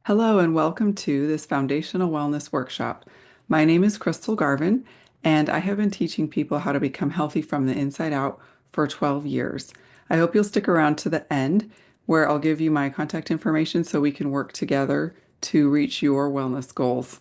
Hello and welcome to this Foundational Wellness Workshop. My name is Crystal Garvin, and I have been teaching people how to become healthy from the inside out for 12 years. I hope you'll stick around to the end where I'll give you my contact information so we can work together to reach your wellness goals.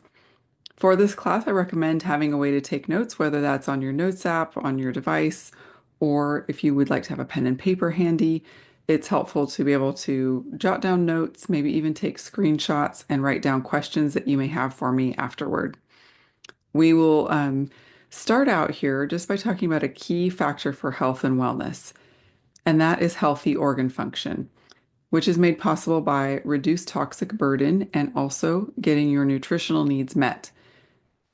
For this class, I recommend having a way to take notes, whether that's on your notes app, on your device, or if you would like to have a pen and paper handy. It's helpful to be able to jot down notes, maybe even take screenshots and write down questions that you may have for me afterward. We will start out here just by talking about a key factor for health and wellness, and that is healthy organ function, which is made possible by reduced toxic burden and also getting your nutritional needs met.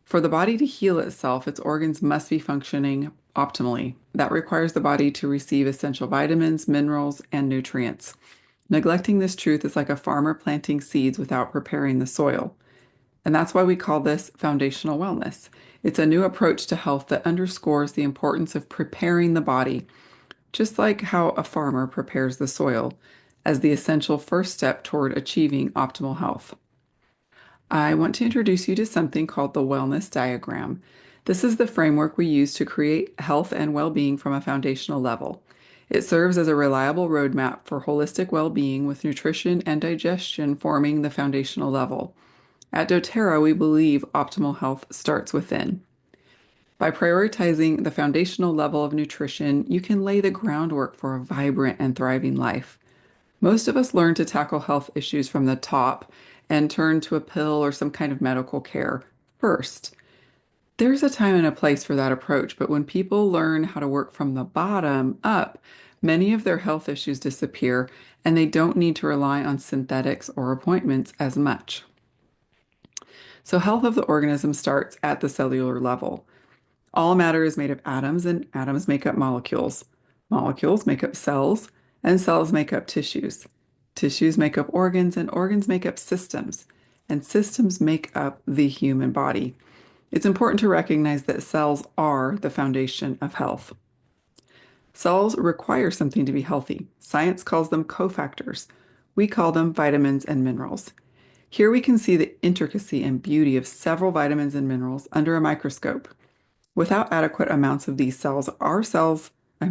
For the body to heal itself, its organs must be functioning optimally. That requires the body to receive essential vitamins, minerals, and nutrients. Neglecting this truth is like a farmer planting seeds without preparing the soil. And that's why we call this foundational wellness. It's a new approach to health that underscores the importance of preparing the body, just like how a farmer prepares the soil, as the essential first step toward achieving optimal health. I want to introduce you to something called the wellness diagram. This is the framework we use to create health and well-being from a foundational level. It serves as a reliable roadmap for holistic well-being with nutrition and digestion forming the foundational level. At doTERRA, we believe optimal health starts within. By prioritizing the foundational level of nutrition, you can lay the groundwork for a vibrant and thriving life. Most of us learn to tackle health issues from the top and turn to a pill or some kind of medical care first. There's a time and a place for that approach, but when people learn how to work from the bottom up, many of their health issues disappear and they don't need to rely on synthetics or appointments as much. So, health of the organism starts at the cellular level. All matter is made of atoms, and atoms make up molecules. Molecules make up cells, and cells make up tissues. Tissues make up organs, and organs make up systems. And systems make up the human body. It's important to recognize that cells are the foundation of health. Cells require something to be healthy. Science calls them cofactors. We call them vitamins and minerals. Here we can see the intricacy and beauty of several vitamins and minerals under a microscope. Without adequate amounts of these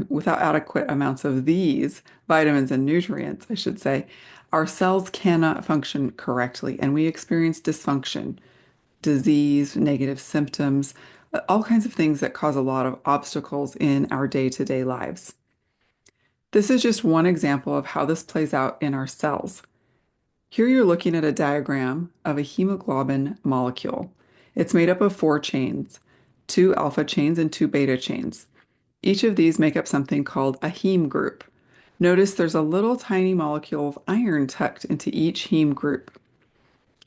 without adequate amounts of these vitamins and nutrients, I should say, our cells cannot function correctly and we experience dysfunction, disease, negative symptoms, all kinds of things that cause a lot of obstacles in our day-to-day lives. This is just one example of how this plays out in our cells. Here you're looking at a diagram of a hemoglobin molecule. It's made up of four chains, two alpha chains and two beta chains. Each of these make up something called a heme group. Notice there's a little tiny molecule of iron tucked into each heme group.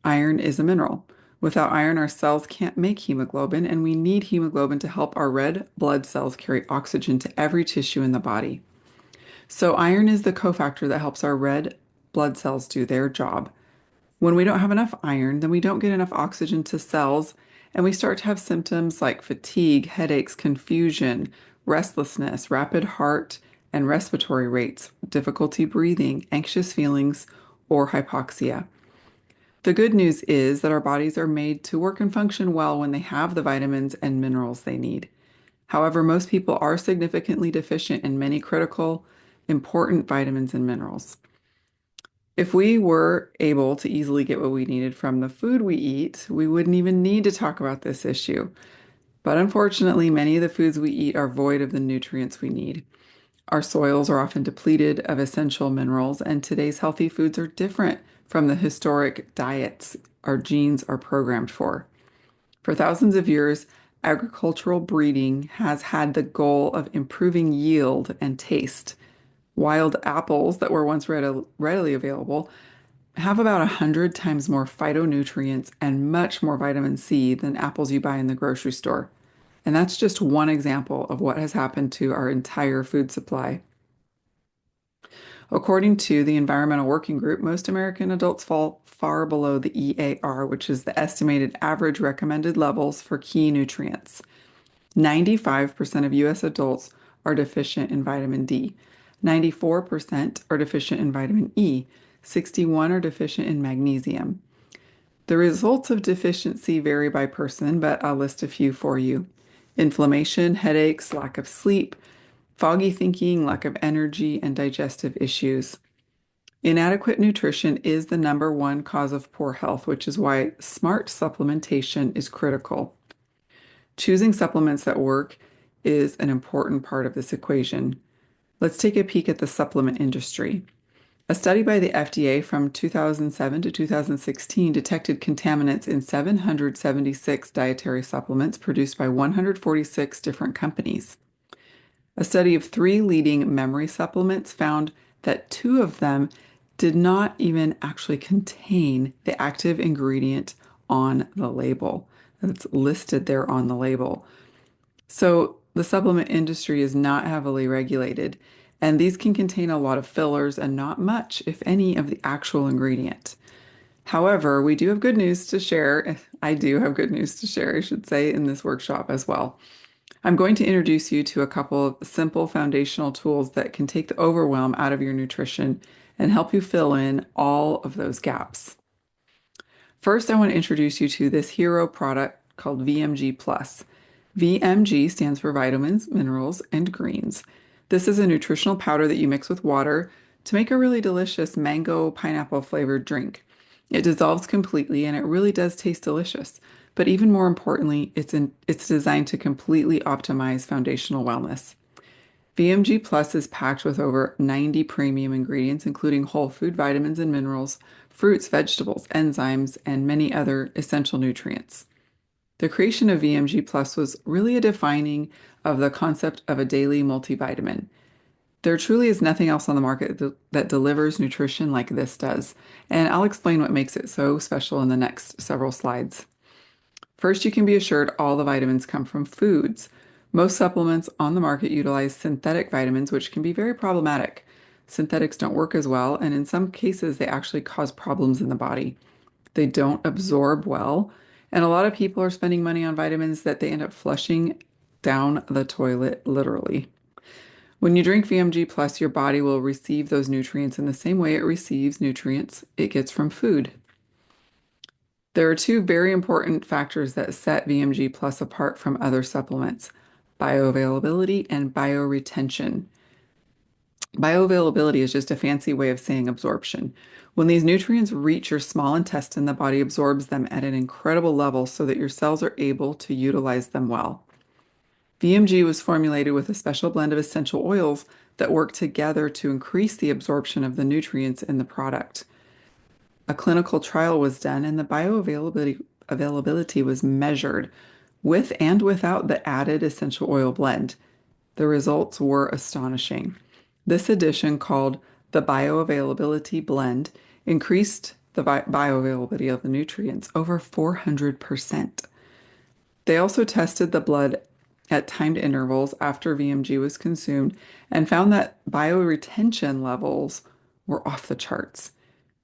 Iron is a mineral. Without iron, our cells can't make hemoglobin, and we need hemoglobin to help our red blood cells carry oxygen to every tissue in the body. So iron is the cofactor that helps our red blood cells do their job. When we don't have enough iron, then we don't get enough oxygen to cells, and we start to have symptoms like fatigue, headaches, confusion, restlessness, rapid heart and respiratory rates, difficulty breathing, anxious feelings, or hypoxia. The good news is that our bodies are made to work and function well when they have the vitamins and minerals they need. However, most people are significantly deficient in many critical, important vitamins and minerals. If we were able to easily get what we needed from the food we eat, we wouldn't even need to talk about this issue. But unfortunately, many of the foods we eat are void of the nutrients we need. Our soils are often depleted of essential minerals, and today's healthy foods are different from the historic diets our genes are programmed for. For thousands of years, agricultural breeding has had the goal of improving yield and taste. Wild apples that were once readily available have about 100 times more phytonutrients and much more vitamin C than apples you buy in the grocery store. And that's just one example of what has happened to our entire food supply. According to the Environmental Working Group, most American adults fall far below the EAR, which is the estimated average recommended levels for key nutrients. 95% of US adults are deficient in vitamin D. 94% are deficient in vitamin E. 61 are deficient in magnesium. The results of deficiency vary by person, but I'll list a few for you. Inflammation, headaches, lack of sleep, foggy thinking, lack of energy, and digestive issues. Inadequate nutrition is the number one cause of poor health, which is why smart supplementation is critical. Choosing supplements that work is an important part of this equation. Let's take a peek at the supplement industry. A study by the FDA from 2007 to 2016 detected contaminants in 776 dietary supplements produced by 146 different companies. A study of three leading memory supplements found that two of them did not even actually contain the active ingredient on the label that's listed there on the label. So the supplement industry is not heavily regulated, and these can contain a lot of fillers and not much, if any, of the actual ingredient. However, we do have good news to share. I do have good news to share, I should say, in this workshop as well. I'm going to introduce you to a couple of simple foundational tools that can take the overwhelm out of your nutrition and help you fill in all of those gaps. First, I want to introduce you to this hero product called VMG Plus. VMG stands for vitamins, minerals, and greens. This is a nutritional powder that you mix with water to make a really delicious mango pineapple flavored drink. It dissolves completely and it really does taste delicious. But even more importantly, it's designed to completely optimize foundational wellness. VMG Plus is packed with over 90 premium ingredients, including whole food vitamins and minerals, fruits, vegetables, enzymes, and many other essential nutrients. The creation of VMG Plus was really a defining of the concept of a daily multivitamin. There truly is nothing else on the market that delivers nutrition like this does, and I'll explain what makes it so special in the next several slides. First, you can be assured all the vitamins come from foods. Most supplements on the market utilize synthetic vitamins, which can be very problematic. Synthetics don't work as well, and in some cases, they actually cause problems in the body. They don't absorb well, and a lot of people are spending money on vitamins that they end up flushing down the toilet, literally. When you drink VMG Plus, your body will receive those nutrients in the same way it receives nutrients it gets from food. There are two very important factors that set VMG Plus apart from other supplements: bioavailability and bioretention. Bioavailability is just a fancy way of saying absorption. When these nutrients reach your small intestine, the body absorbs them at an incredible level so that your cells are able to utilize them well. VMG was formulated with a special blend of essential oils that work together to increase the absorption of the nutrients in the product. A clinical trial was done and the bioavailability was measured with and without the added essential oil blend. The results were astonishing. This addition, called the bioavailability blend, increased the bioavailability of the nutrients over 400%. They also tested the blood at timed intervals after VMG was consumed and found that bioretention levels were off the charts.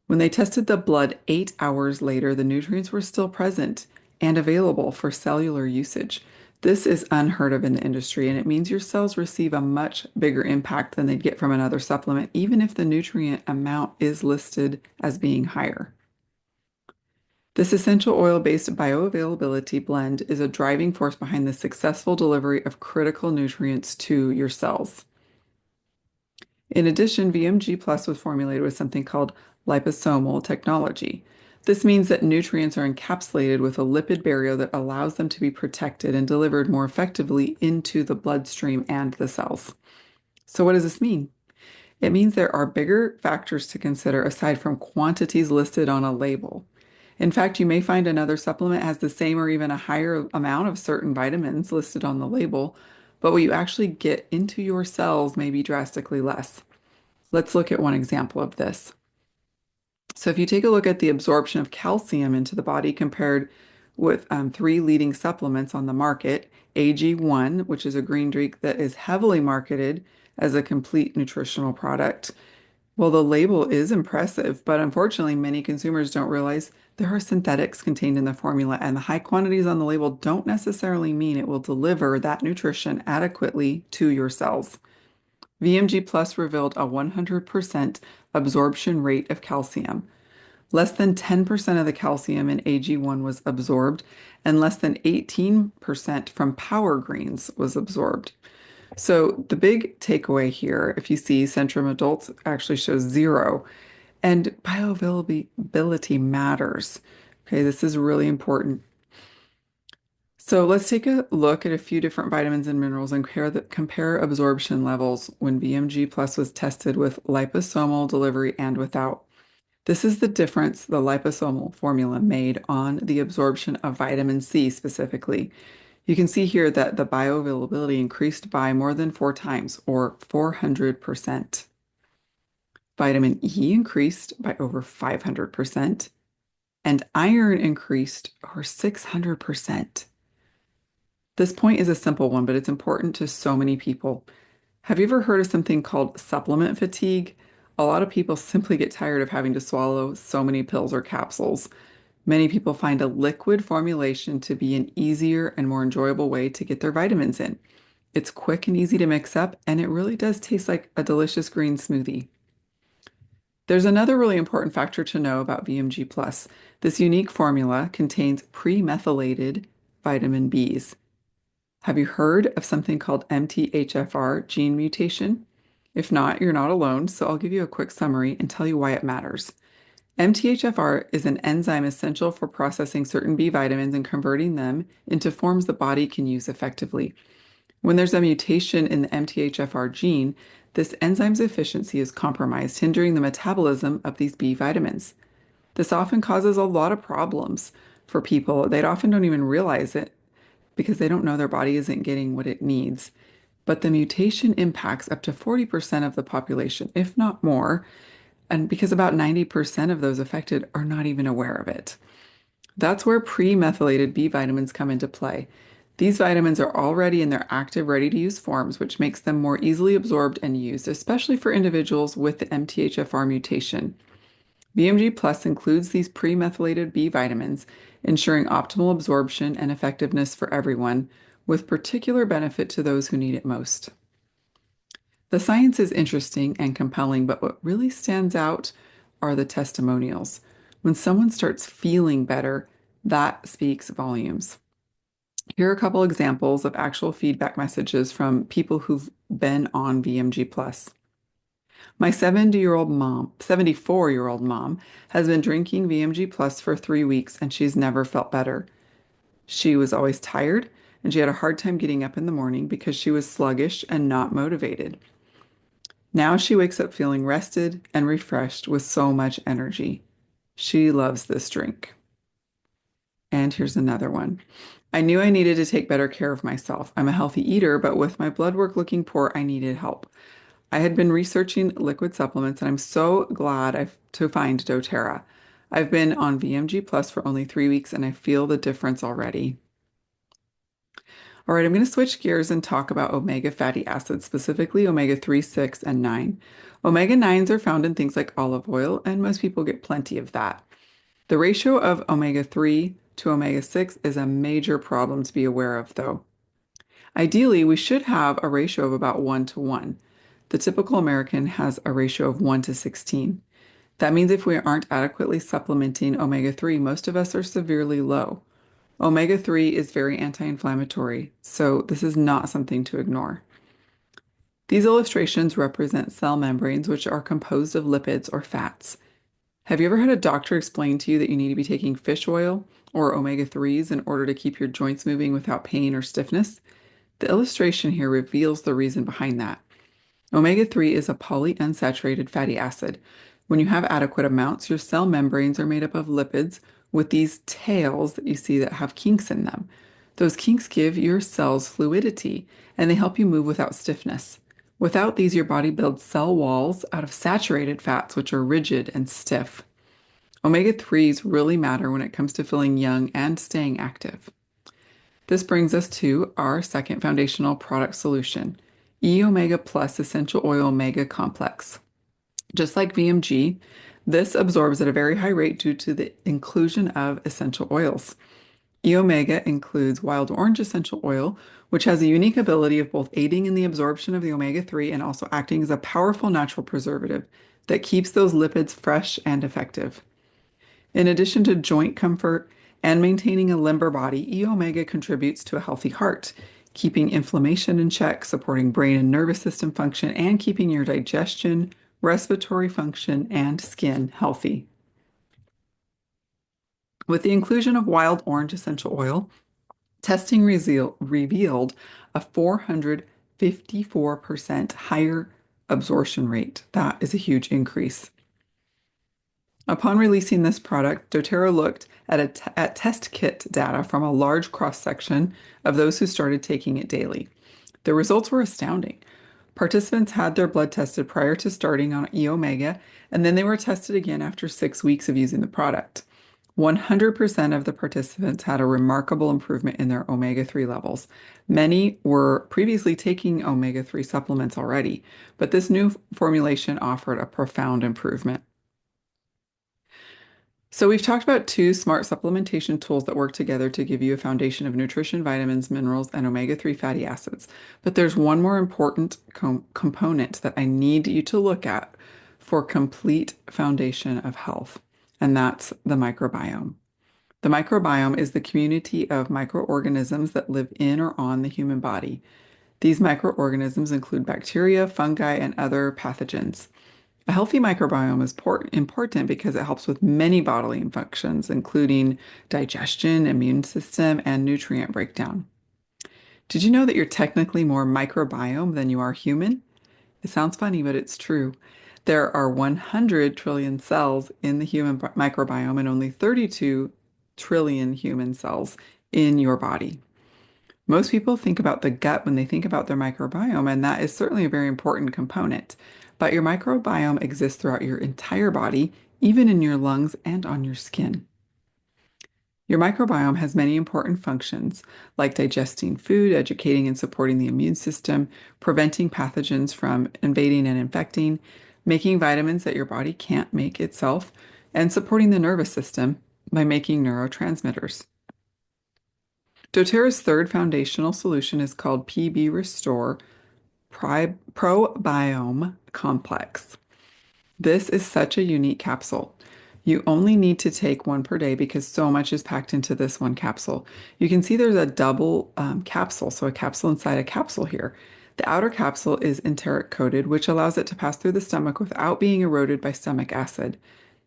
When they tested the blood 8 hours later, the nutrients were still present and available for cellular usage. This is unheard of in the industry, and it means your cells receive a much bigger impact than they'd get from another supplement, even if the nutrient amount is listed as being higher. This essential oil-based bioavailability blend is a driving force behind the successful delivery of critical nutrients to your cells. In addition, VMG Plus was formulated with something called liposomal technology. This means that nutrients are encapsulated with a lipid barrier that allows them to be protected and delivered more effectively into the bloodstream and the cells. So what does this mean? It means there are bigger factors to consider aside from quantities listed on a label. In fact, you may find another supplement has the same or even a higher amount of certain vitamins listed on the label, but what you actually get into your cells may be drastically less. Let's look at one example of this. So if you take a look at the absorption of calcium into the body compared with three leading supplements on the market, AG1, which is a green drink that is heavily marketed as a complete nutritional product. Well, the label is impressive, but unfortunately, many consumers don't realize there are synthetics contained in the formula, and the high quantities on the label don't necessarily mean it will deliver that nutrition adequately to your cells. VMG Plus revealed a 100% absorption rate of calcium. Less than 10% of the calcium in AG1 was absorbed, and less than 18% from power greens was absorbed. So the big takeaway here, if you see Centrum Adults actually shows zero, and bioavailability matters. Okay, this is really important. So let's take a look at a few different vitamins and minerals and compare absorption levels when VMG Plus was tested with liposomal delivery and without. This is the difference the liposomal formula made on the absorption of vitamin C specifically. You can see here that the bioavailability increased by more than 4 times, or 400%. Vitamin E increased by over 500%, and iron increased over 600%. This point is a simple one, but it's important to so many people. Have you ever heard of something called supplement fatigue? A lot of people simply get tired of having to swallow so many pills or capsules. Many people find a liquid formulation to be an easier and more enjoyable way to get their vitamins in. It's quick and easy to mix up, and it really does taste like a delicious green smoothie. There's another really important factor to know about VMG Plus. This unique formula contains pre-methylated vitamin Bs. Have you heard of something called MTHFR gene mutation? If not, you're not alone, so I'll give you a quick summary and tell you why it matters. MTHFR is an enzyme essential for processing certain B vitamins and converting them into forms the body can use effectively. When there's a mutation in the MTHFR gene, this enzyme's efficiency is compromised, hindering the metabolism of these B vitamins. This often causes a lot of problems for people. They often don't even realize it because they don't know their body isn't getting what it needs. But the mutation impacts up to 40% of the population, if not more, and because about 90% of those affected are not even aware of it. That's where pre-methylated B vitamins come into play. These vitamins are already in their active, ready-to-use forms, which makes them more easily absorbed and used, especially for individuals with the MTHFR mutation. BMG Plus includes these pre-methylated B vitamins, ensuring optimal absorption and effectiveness for everyone, with particular benefit to those who need it most. The science is interesting and compelling, but what really stands out are the testimonials. When someone starts feeling better, that speaks volumes. Here are a couple examples of actual feedback messages from people who've been on VMG Plus. My 74-year-old mom has been drinking VMG Plus for 3 weeks and she's never felt better. She was always tired and she had a hard time getting up in the morning because she was sluggish and not motivated. Now she wakes up feeling rested and refreshed with so much energy. She loves this drink. And here's another one. I knew I needed to take better care of myself. I'm a healthy eater, but with my blood work looking poor, I needed help. I had been researching liquid supplements, and I'm so glad to find doTERRA. I've been on VMG Plus for only 3 weeks, and I feel the difference already. All right, I'm going to switch gears and talk about omega fatty acids, specifically omega-3, 6, and 9. Omega-9s are found in things like olive oil, and most people get plenty of that. The ratio of omega-3 to omega-6 is a major problem to be aware of, though. Ideally, we should have a ratio of about 1 to 1. The typical American has a ratio of 1 to 16. That means if we aren't adequately supplementing omega-3, most of us are severely low. Omega-3 is very anti-inflammatory, so this is not something to ignore. These illustrations represent cell membranes, which are composed of lipids or fats. Have you ever had a doctor explain to you that you need to be taking fish oil or omega-3s in order to keep your joints moving without pain or stiffness? The illustration here reveals the reason behind that. Omega-3 is a polyunsaturated fatty acid. When you have adequate amounts, your cell membranes are made up of lipids with these tails that you see that have kinks in them. Those kinks give your cells fluidity and they help you move without stiffness. Without these, your body builds cell walls out of saturated fats, which are rigid and stiff. Omega-3s really matter when it comes to feeling young and staying active. This brings us to our second foundational product solution, E-Omega Plus Essential Oil Omega Complex. Just like VMG, this absorbs at a very high rate due to the inclusion of essential oils. E-Omega includes wild orange essential oil, which has a unique ability of both aiding in the absorption of the omega-3 and also acting as a powerful natural preservative that keeps those lipids fresh and effective. In addition to joint comfort and maintaining a limber body, E omega contributes to a healthy heart, keeping inflammation in check, supporting brain and nervous system function, and keeping your digestion, respiratory function, and skin healthy. With the inclusion of wild orange essential oil, testing revealed a 454% higher absorption rate. That is a huge increase. Upon releasing this product, doTERRA looked at test kit data from a large cross-section of those who started taking it daily. The results were astounding. Participants had their blood tested prior to starting on E omega, and then they were tested again after 6 weeks of using the product. 100% of the participants had a remarkable improvement in their omega-3 levels. Many were previously taking omega-3 supplements already, but this new formulation offered a profound improvement. So we've talked about two smart supplementation tools that work together to give you a foundation of nutrition, vitamins, minerals, and omega-3 fatty acids. But there's one more important component that I need you to look at for complete foundation of health, and that's the microbiome. The microbiome is the community of microorganisms that live in or on the human body. These microorganisms include bacteria, fungi, and other pathogens. A healthy microbiome is important because it helps with many bodily functions, including digestion, immune system, and nutrient breakdown. Did you know that you're technically more microbiome than you are human? It sounds funny, but it's true. There are 100 trillion cells in the human microbiome and only 32 trillion human cells in your body. Most people think about the gut when they think about their microbiome, and that is certainly a very important component. But your microbiome exists throughout your entire body, even in your lungs and on your skin. Your microbiome has many important functions, like digesting food, educating and supporting the immune system, preventing pathogens from invading and infecting, making vitamins that your body can't make itself, and supporting the nervous system by making neurotransmitters. doTERRA's third foundational solution is called PB Restore Probiome Complex. This is such a unique capsule. You only need to take one per day because so much is packed into this one capsule. You can see there's a double capsule, so a capsule inside a capsule here. The outer capsule is enteric coated, which allows it to pass through the stomach without being eroded by stomach acid.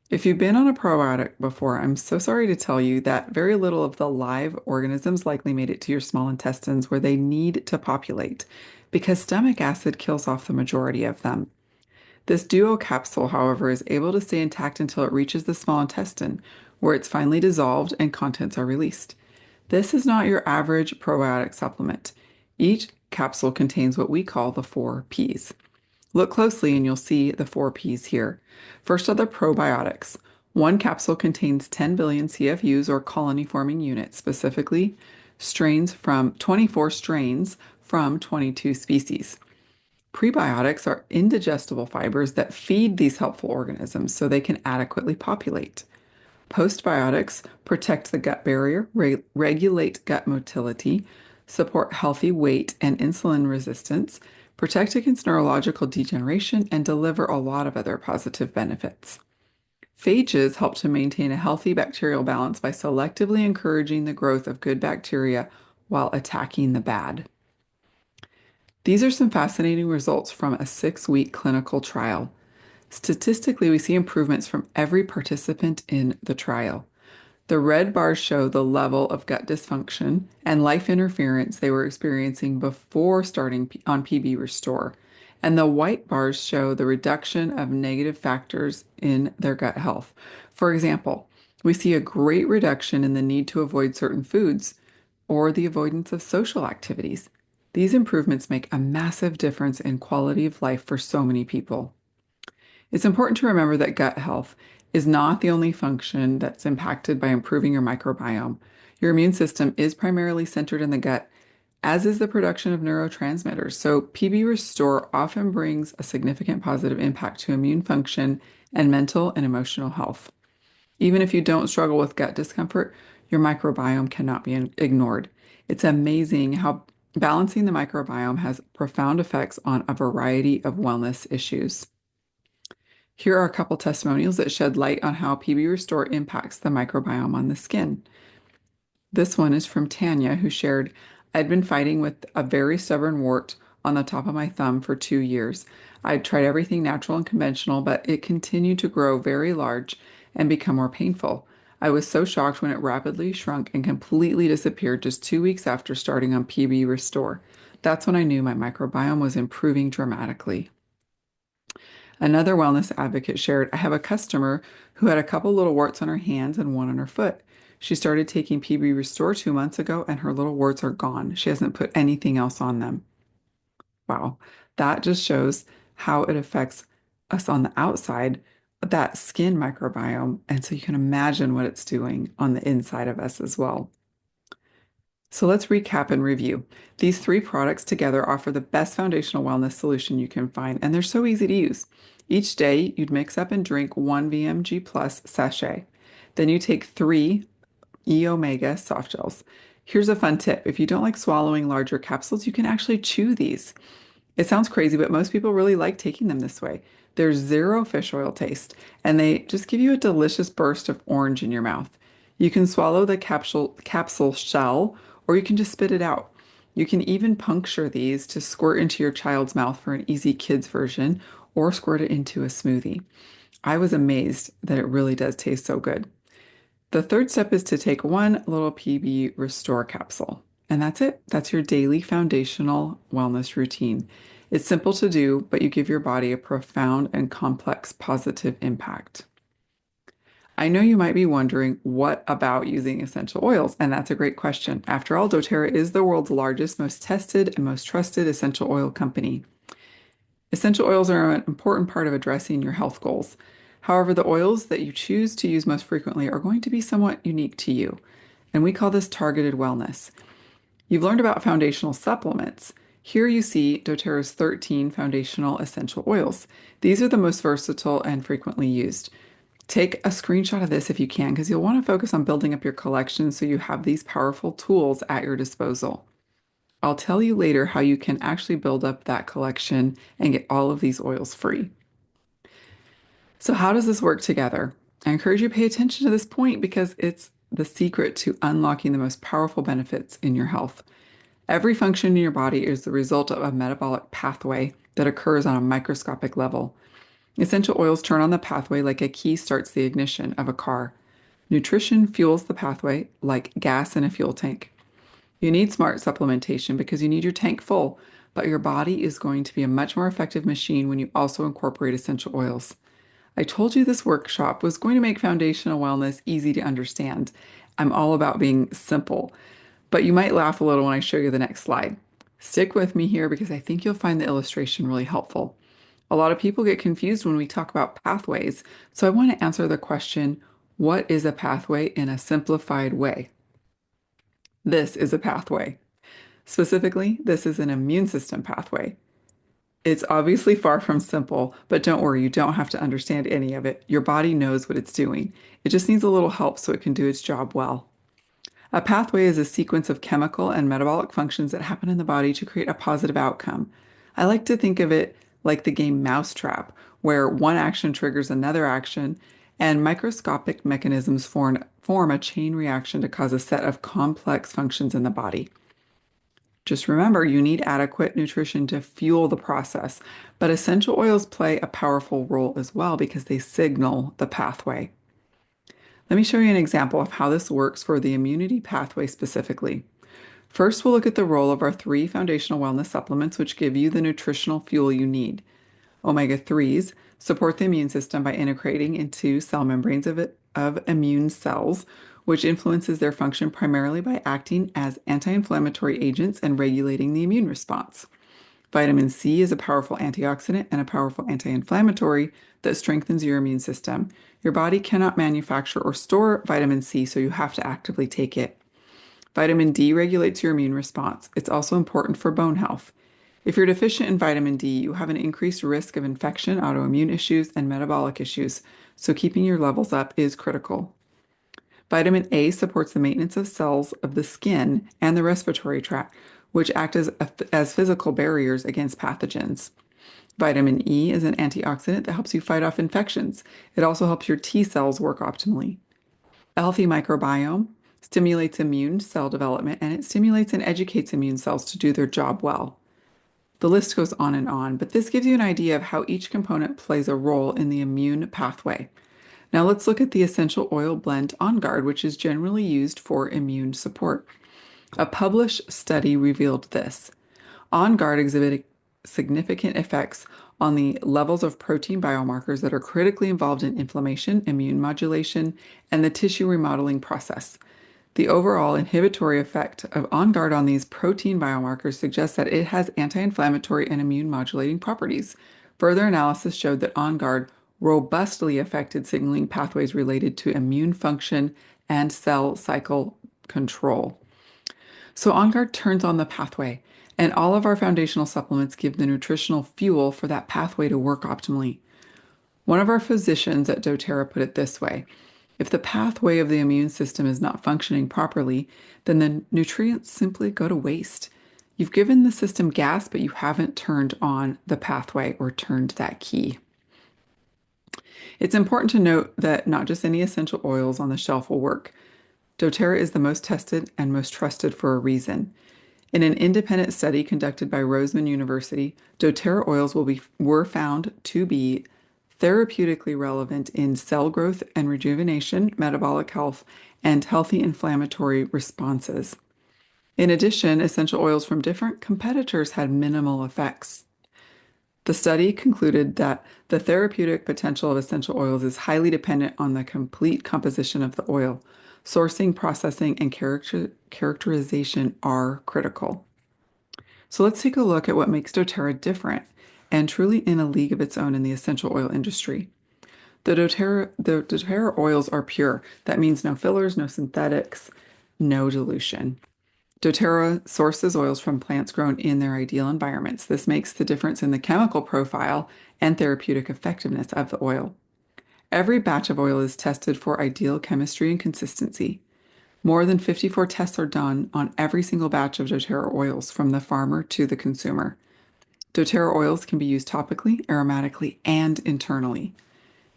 If you've been on a probiotic before, I'm so sorry to tell you that very little of the live organisms likely made it to your small intestines where they need to populate because stomach acid kills off the majority of them. This duo capsule, however, is able to stay intact until it reaches the small intestine, where it's finally dissolved and contents are released. This is not your average probiotic supplement. Each capsule contains what we call the 4 Ps. Look closely and you'll see the 4 Ps here. First are the probiotics. One capsule contains 10 billion CFUs or colony-forming units, specifically 24 strains from 22 species. Prebiotics are indigestible fibers that feed these helpful organisms so they can adequately populate. Postbiotics protect the gut barrier, regulate gut motility, support healthy weight and insulin resistance, protect against neurological degeneration, and deliver a lot of other positive benefits. Phages help to maintain a healthy bacterial balance by selectively encouraging the growth of good bacteria while attacking the bad. These are some fascinating results from a 6-week clinical trial. Statistically, we see improvements from every participant in the trial. The red bars show the level of gut dysfunction and life interference they were experiencing before starting on PB Restore, and the white bars show the reduction of negative factors in their gut health. For example, we see a great reduction in the need to avoid certain foods or the avoidance of social activities. These improvements make a massive difference in quality of life for so many people. It's important to remember that gut health is not the only function that's impacted by improving your microbiome. Your immune system is primarily centered in the gut, as is the production of neurotransmitters. So PB Restore often brings a significant positive impact to immune function and mental and emotional health. Even if you don't struggle with gut discomfort, your microbiome cannot be ignored. It's amazing how balancing the microbiome has profound effects on a variety of wellness issues. Here are a couple testimonials that shed light on how PB Restore impacts the microbiome on the skin. This one is from Tanya, who shared, I'd been fighting with a very stubborn wart on the top of my thumb for 2 years. I'd tried everything natural and conventional, but it continued to grow very large and become more painful. I was so shocked when it rapidly shrunk and completely disappeared just 2 weeks after starting on PB Restore. That's when I knew my microbiome was improving dramatically. Another wellness advocate shared, I have a customer who had a couple little warts on her hands and one on her foot. She started taking PB Restore 2 months ago and her little warts are gone. She hasn't put anything else on them. Wow. That just shows how it affects us on the outside, that skin microbiome. And so you can imagine what it's doing on the inside of us as well. So let's recap and review. These three products together offer the best foundational wellness solution you can find, and they're so easy to use. Each day, you'd mix up and drink one VMG Plus sachet. Then you take three E Omega soft gels. Here's a fun tip. If you don't like swallowing larger capsules, you can actually chew these. It sounds crazy, but most people really like taking them this way. There's zero fish oil taste, and they just give you a delicious burst of orange in your mouth. You can swallow the capsule shell, or you can just spit it out. You can even puncture these to squirt into your child's mouth for an easy kids version, or squirt it into a smoothie. I was amazed that it really does taste so good. The third step is to take one little PB Restore capsule. And that's it. That's your daily foundational wellness routine. It's simple to do, but you give your body a profound and complex positive impact. I know you might be wondering, what about using essential oils? And that's a great question. After all, doTERRA is the world's largest, most tested, and most trusted essential oil company. Essential oils are an important part of addressing your health goals. However, the oils that you choose to use most frequently are going to be somewhat unique to you, and we call this targeted wellness. You've learned about foundational supplements. Here you see doTERRA's 13 foundational essential oils. These are the most versatile and frequently used. Take a screenshot of this if you can, because you'll want to focus on building up your collection so you have these powerful tools at your disposal. I'll tell you later how you can actually build up that collection and get all of these oils free. So how does this work together? I encourage you to pay attention to this point because it's the secret to unlocking the most powerful benefits in your health. Every function in your body is the result of a metabolic pathway that occurs on a microscopic level. Essential oils turn on the pathway like a key starts the ignition of a car. Nutrition fuels the pathway like gas in a fuel tank. You need smart supplementation because you need your tank full, but your body is going to be a much more effective machine when you also incorporate essential oils. I told you this workshop was going to make foundational wellness easy to understand. I'm all about being simple, but you might laugh a little when I show you the next slide. Stick with me here because I think you'll find the illustration really helpful. A lot of people get confused when we talk about pathways, so I want to answer the question, what is a pathway in a simplified way? This is a pathway. Specifically, this is an immune system pathway. It's obviously far from simple, but don't worry, you don't have to understand any of it. Your body knows what it's doing. It just needs a little help so it can do its job well. A pathway is a sequence of chemical and metabolic functions that happen in the body to create a positive outcome. I like to think of it like the game Mousetrap, where one action triggers another action, and microscopic mechanisms form a chain reaction to cause a set of complex functions in the body. Just remember, you need adequate nutrition to fuel the process, but essential oils play a powerful role as well because they signal the pathway. Let me show you an example of how this works for the immunity pathway specifically. First, we'll look at the role of our three foundational wellness supplements, which give you the nutritional fuel you need. Omega-3s support the immune system by integrating into cell membranes of immune cells, which influences their function primarily by acting as anti-inflammatory agents and regulating the immune response. Vitamin C is a powerful antioxidant and a powerful anti-inflammatory that strengthens your immune system. Your body cannot manufacture or store vitamin C, so you have to actively take it. Vitamin D regulates your immune response. It's also important for bone health. If you're deficient in vitamin D, you have an increased risk of infection, autoimmune issues, and metabolic issues, so keeping your levels up is critical. Vitamin A supports the maintenance of cells of the skin and the respiratory tract, which act as physical barriers against pathogens. Vitamin E is an antioxidant that helps you fight off infections. It also helps your T cells work optimally. A healthy microbiome stimulates immune cell development and it stimulates and educates immune cells to do their job well. The list goes on, but this gives you an idea of how each component plays a role in the immune pathway. Now let's look at the essential oil blend On Guard, which is generally used for immune support. A published study revealed this. On Guard exhibited significant effects on the levels of protein biomarkers that are critically involved in inflammation, immune modulation, and the tissue remodeling process. The overall inhibitory effect of On Guard on these protein biomarkers suggests that it has anti-inflammatory and immune modulating properties. Further analysis showed that On Guard robustly affected signaling pathways related to immune function and cell cycle control. So On Guard turns on the pathway, and all of our foundational supplements give the nutritional fuel for that pathway to work optimally. One of our physicians at doTERRA put it this way: if the pathway of the immune system is not functioning properly, then the nutrients simply go to waste. You've given the system gas, but you haven't turned on the pathway or turned that key. It's important to note that not just any essential oils on the shelf will work. doTERRA is the most tested and most trusted for a reason. In an independent study conducted by Roseman University, doTERRA oils were found to be therapeutically relevant in cell growth and rejuvenation, metabolic health, and healthy inflammatory responses. In addition, essential oils from different competitors had minimal effects. The study concluded that the therapeutic potential of essential oils is highly dependent on the complete composition of the oil. Sourcing, processing, and characterization are critical. So let's take a look at what makes doTERRA different and truly in a league of its own in the essential oil industry. The doTERRA oils are pure. That means no fillers, no synthetics, no dilution. doTERRA sources oils from plants grown in their ideal environments. This makes the difference in the chemical profile and therapeutic effectiveness of the oil. Every batch of oil is tested for ideal chemistry and consistency. More than 54 tests are done on every single batch of doTERRA oils from the farmer to the consumer. doTERRA oils can be used topically, aromatically, and internally.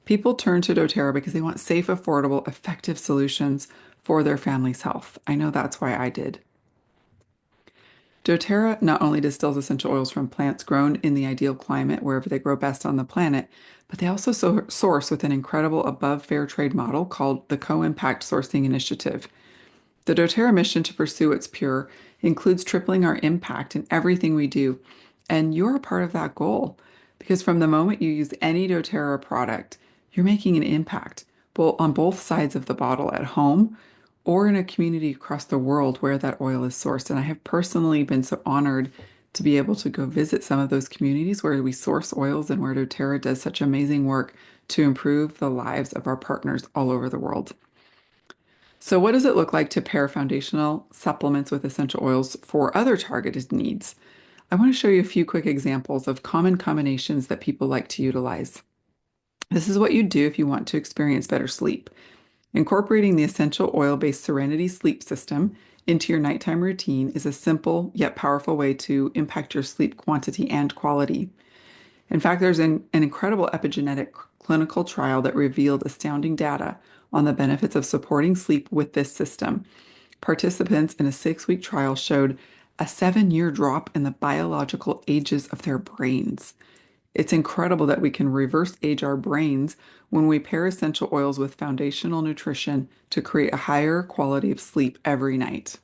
People turn to doTERRA because they want safe, affordable, effective solutions for their family's health. I know that's why I did. doTERRA not only distills essential oils from plants grown in the ideal climate wherever they grow best on the planet, but they also source with an incredible above fair trade model called the Co-Impact Sourcing Initiative. The doTERRA mission to pursue its pure includes tripling our impact in everything we do, and you're a part of that goal because from the moment you use any doTERRA product, you're making an impact on both sides of the bottle at home or in a community across the world where that oil is sourced. And I have personally been so honored to be able to go visit some of those communities where we source oils and where doTERRA does such amazing work to improve the lives of our partners all over the world. So what does it look like to pair foundational supplements with essential oils for other targeted needs? I want to show you a few quick examples of common combinations that people like to utilize. This is what you do if you want to experience better sleep. Incorporating the essential oil-based Serenity sleep system into your nighttime routine is a simple yet powerful way to impact your sleep quantity and quality. In fact, there's an incredible epigenetic clinical trial that revealed astounding data on the benefits of supporting sleep with this system. Participants in a 6-week trial showed a 7-year drop in the biological ages of their brains. It's incredible that we can reverse age our brains when we pair essential oils with foundational nutrition to create a higher quality of sleep every night.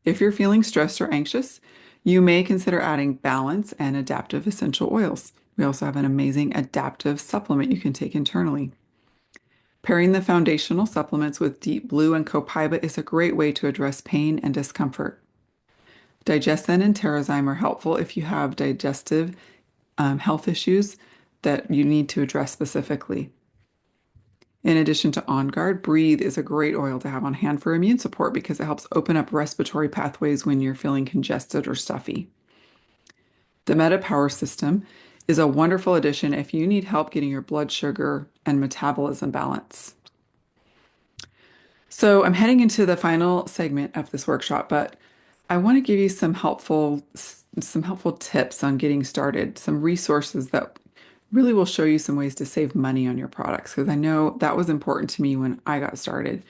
If you're feeling stressed or anxious, you may consider adding balance and adaptive essential oils. We also have an amazing adaptive supplement you can take internally. Pairing the foundational supplements with Deep Blue and Copaiba is a great way to address pain and discomfort. Digestin and Terrazyme are helpful if you have digestive health issues that you need to address specifically. In addition to On Guard, Breathe is a great oil to have on hand for immune support because it helps open up respiratory pathways when you're feeling congested or stuffy. The Meta Power System is a wonderful addition if you need help getting your blood sugar and metabolism balance. So I'm heading into the final segment of this workshop, but I want to give you some helpful some helpful tips on getting started, some resources that really will show you some ways to save money on your products, because I know that was important to me when I got started.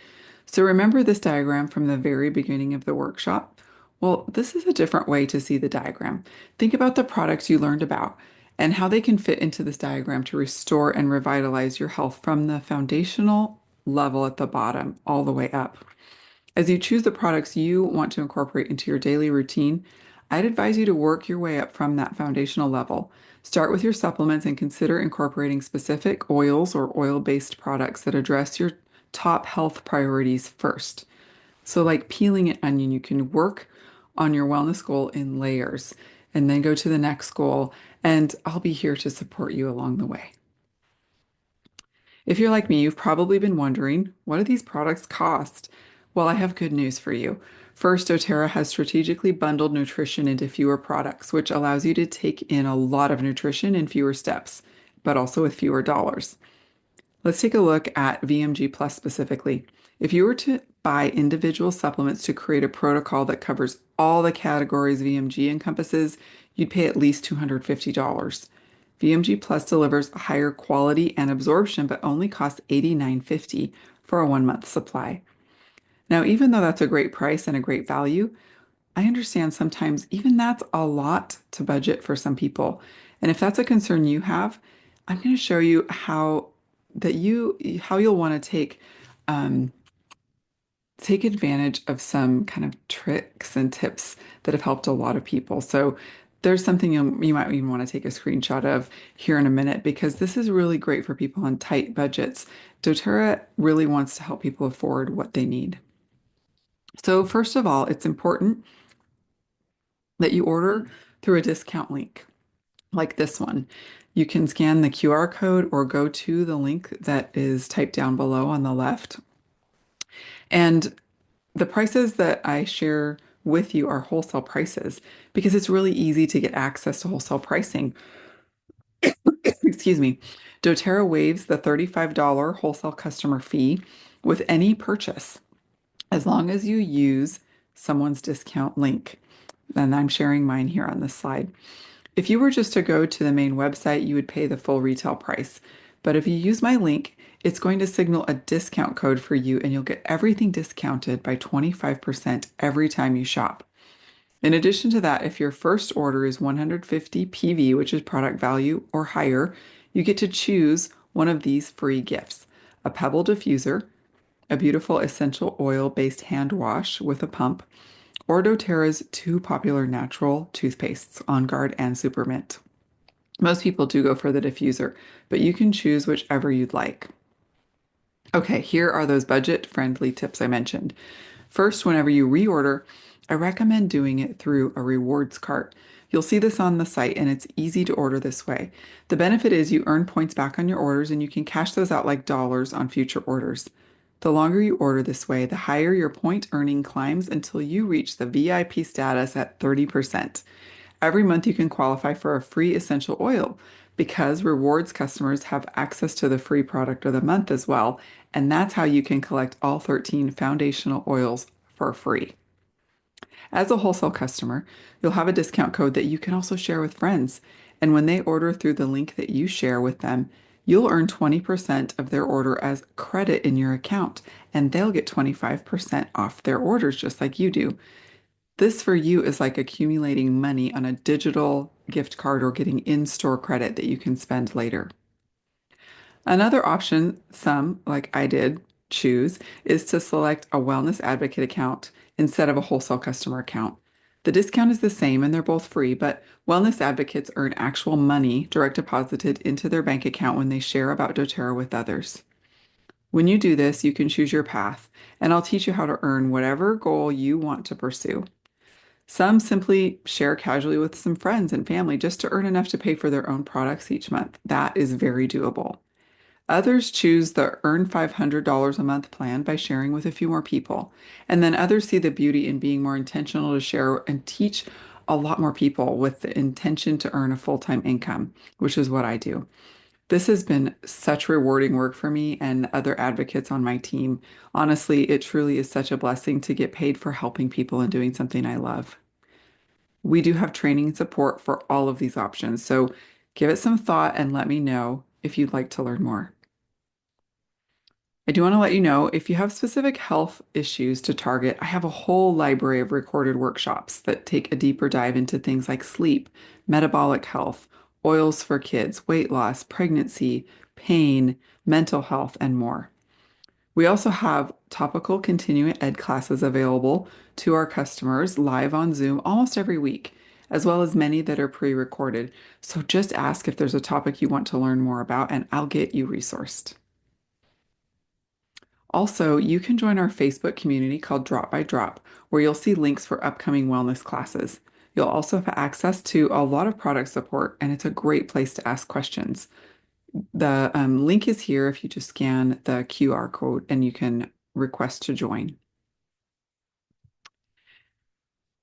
So remember this diagram from the very beginning of the workshop? Well, this is a different way to see the diagram. Think about the products you learned about and how they can fit into this diagram to restore and revitalize your health from the foundational level at the bottom all the way up. As you choose the products you want to incorporate into your daily routine, I'd advise you to work your way up from that foundational level. Start with your supplements and consider incorporating specific oils or oil-based products that address your top health priorities first. So, like peeling an onion, you can work on your wellness goal in layers and then go to the next goal, and I'll be here to support you along the way. If you're like me, you've probably been wondering, what do these products cost? Well, I have good news for you. First, doTERRA has strategically bundled nutrition into fewer products, which allows you to take in a lot of nutrition in fewer steps, but also with fewer dollars. Let's take a look at VMG Plus specifically. If you were to buy individual supplements to create a protocol that covers all the categories VMG encompasses, you'd pay at least $250. VMG Plus delivers higher quality and absorption, but only costs $89.50 for a 1 month supply. Now, even though that's a great price and a great value, I understand sometimes even that's a lot to budget for some people. And if that's a concern you have, I'm going to show you how you'll want to um, take advantage of some kind of tricks and tips that have helped a lot of people. So there's something you might even want to take a screenshot of here in a minute because this is really great for people on tight budgets. doTERRA really wants to help people afford what they need. So first of all, it's important that you order through a discount link like this one. You can scan the QR code or go to the link that is typed down below on the left. And the prices that I share with you are wholesale prices because it's really easy to get access to wholesale pricing. Excuse me. doTERRA waives the $35 wholesale customer fee with any purchase as long as you use someone's discount link. And I'm sharing mine here on this slide. If you were just to go to the main website, you would pay the full retail price. But if you use my link, it's going to signal a discount code for you and you'll get everything discounted by 25% every time you shop. In addition to that, if your first order is 150 PV, which is product value or higher, you get to choose one of these free gifts: a Pebble diffuser, a beautiful essential oil-based hand wash with a pump, or doTERRA's two popular natural toothpastes, On Guard and Supermint. Most people do go for the diffuser, but you can choose whichever you'd like. Okay, here are those budget-friendly tips I mentioned. First, whenever you reorder, I recommend doing it through a rewards cart. You'll see this on the site, and it's easy to order this way. The benefit is you earn points back on your orders, and you can cash those out like dollars on future orders. The longer you order this way, the higher your point earning climbs until you reach the VIP status at 30%. Every month you can qualify for a free essential oil because rewards customers have access to the free product of the month as well, and that's how you can collect all 13 foundational oils for free. As a wholesale customer, you'll have a discount code that you can also share with friends, and when they order through the link that you share with them, you'll earn 20% of their order as credit in your account, and they'll get 25% off their orders just like you do. This for you is like accumulating money on a digital gift card or getting in-store credit that you can spend later. Another option some, like I did, choose is to select a wellness advocate account instead of a wholesale customer account. The discount is the same and they're both free, but wellness advocates earn actual money direct deposited into their bank account when they share about doTERRA with others. When you do this, you can choose your path, and I'll teach you how to earn whatever goal you want to pursue. Some simply share casually with some friends and family just to earn enough to pay for their own products each month. That is very doable. Others choose the Earn $500 a month plan by sharing with a few more people. And then others see the beauty in being more intentional to share and teach a lot more people with the intention to earn a full-time income, which is what I do. This has been such rewarding work for me and other advocates on my team. Honestly, it truly is such a blessing to get paid for helping people and doing something I love. We do have training and support for all of these options. So give it some thought and let me know if you'd like to learn more. I do want to let you know if you have specific health issues to target, I have a whole library of recorded workshops that take a deeper dive into things like sleep, metabolic health, oils for kids, weight loss, pregnancy, pain, mental health, and more. We also have topical continuing ed classes available to our customers live on Zoom almost every week, as well as many that are pre-recorded. So just ask if there's a topic you want to learn more about, and I'll get you resourced. Also, you can join our Facebook community called Drop by Drop, where you'll see links for upcoming wellness classes. You'll also have access to a lot of product support, and it's a great place to ask questions. The link is here if you just scan the QR code and you can request to join.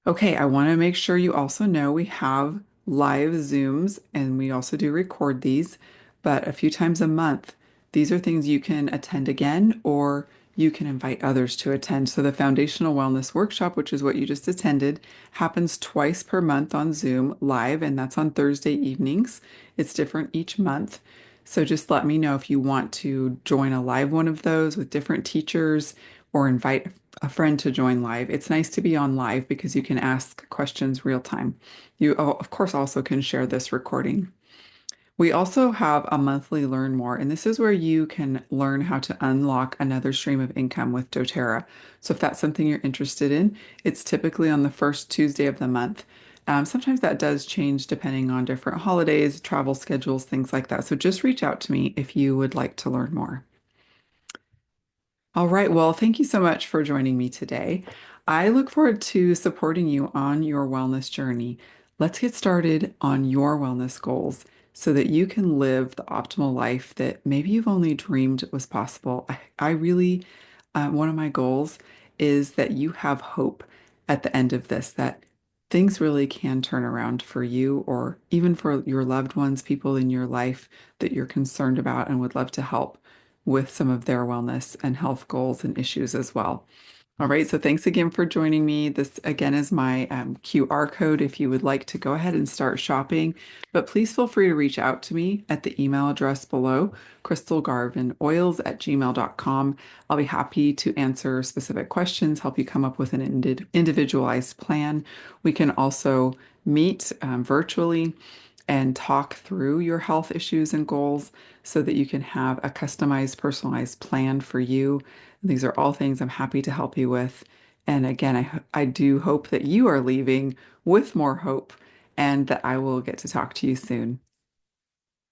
Okay, I want to make sure you also know we have live Zooms and we also do record these, but a few times a month. These are things you can attend again or you can invite others to attend. So the Foundational Wellness Workshop, which is what you just attended, happens twice per month on Zoom live, and that's on Thursday evenings. It's different each month. So just let me know if you want to join a live one of those with different teachers or invite a friend to join live. It's nice to be on live because you can ask questions real time. You, of course, also can share this recording. We also have a monthly Learn More, and this is where you can learn how to unlock another stream of income with doTERRA. So if that's something you're interested in, it's typically on the first Tuesday of the month. Sometimes that does change depending on different holidays, travel schedules, things like that. So just reach out to me if you would like to learn more. All right. Well, thank you so much for joining me today. I look forward to supporting you on your wellness journey. Let's get started on your wellness goals so that you can live the optimal life that maybe you've only dreamed was possible. I really, one of my goals is that you have hope at the end of this, that things really can turn around for you or even for your loved ones, people in your life that you're concerned about and would love to help with some of their wellness and health goals and issues as well. All right, so thanks again for joining me. This again is my QR code if you would like to go ahead and start shopping. But please feel free to reach out to me at the email address below, crystalgarvinoils@gmail.com. I'll be happy to answer specific questions, help you come up with an individualized plan. We can also meet virtually and talk through your health issues and goals so that you can have a customized, personalized plan for you. These are all things I'm happy to help you with. And again, I do hope that you are leaving with more hope and that I will get to talk to you soon.